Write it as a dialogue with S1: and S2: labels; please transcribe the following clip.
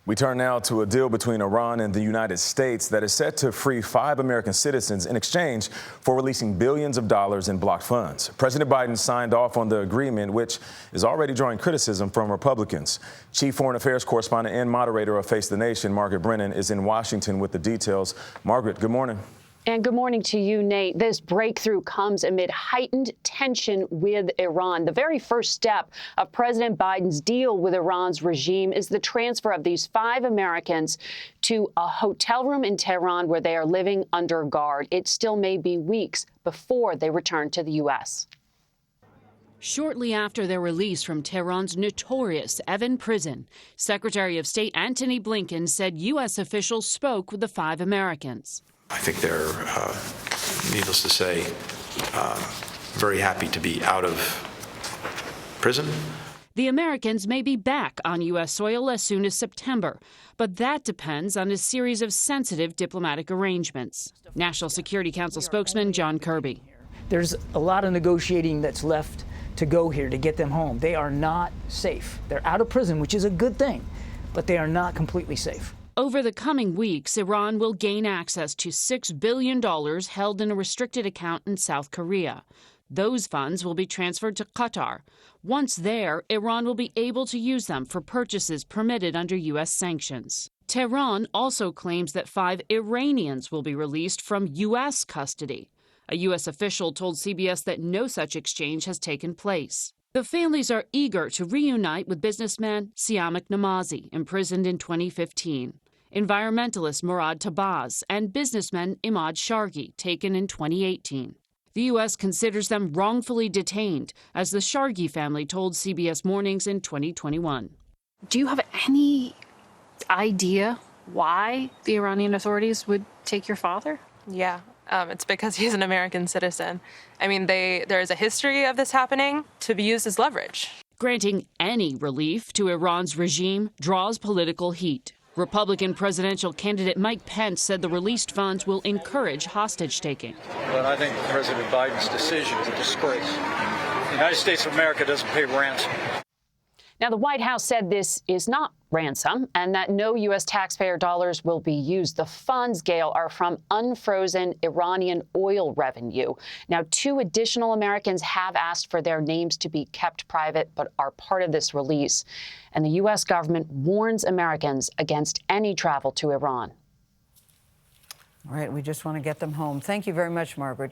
S1: We turn now to a deal between Iran and the United States that is set to free 5 American citizens in exchange for releasing billions of dollars in blocked funds. President Biden signed off on the agreement, which is already drawing criticism from Republicans. Chief Foreign Affairs correspondent and moderator of Face the Nation, Margaret Brennan, is in Washington with the details. Margaret, good morning.
S2: And good morning to you, Nate. This breakthrough comes amid heightened tension with Iran. The very first step of President Biden's deal with Iran's regime is the transfer of these 5 Americans to a hotel room in Tehran where they are living under guard. It still may be weeks before they return to the U.S.
S3: Shortly after their release from Tehran's notorious Evin prison, Secretary of State Antony Blinken said U.S. officials spoke with the 5 Americans.
S4: I think they're, needless to say, very happy to be out of prison.
S3: The Americans may be back on U.S. soil as soon as September, but that depends on a series of sensitive diplomatic arrangements. National Security Council spokesman John Kirby.
S5: There's a lot of negotiating that's left to go here to get them home. They are not safe. They're out of prison, which is a good thing, but they are not completely safe.
S3: Over the coming weeks, Iran will gain access to $6 billion held in a restricted account in South Korea. Those funds will be transferred to Qatar. Once there, Iran will be able to use them for purchases permitted under U.S. sanctions. Tehran also claims that 5 Iranians will be released from U.S. custody. A U.S. official told CBS that no such exchange has taken place. The families are eager to reunite with businessman Siamak Namazi, imprisoned in 2015. Environmentalist Murad Tabaz, and businessman Imad Shargi, taken in 2018. The U.S. considers them wrongfully detained, as the Shargi family told CBS Mornings in 2021.
S6: Do you have any idea why the Iranian authorities would take your father?
S7: Yeah, it's because he's an American citizen. I mean, there is a history of this happening to be used as leverage.
S3: Granting any relief to Iran's regime draws political heat. Republican presidential candidate Mike Pence said the released funds will encourage hostage-taking.
S8: But I think President Biden's decision is a disgrace. The United States of America doesn't pay ransom.
S2: Now, the White House said this is not ransom and that no U.S. taxpayer dollars will be used. The funds, Gayle, are from unfrozen Iranian oil revenue. Now, 2 additional Americans have asked for their names to be kept private, but are part of this release. And the U.S. government warns Americans against any travel to Iran.
S9: All right, we just want to get them home. Thank you very much, Margaret.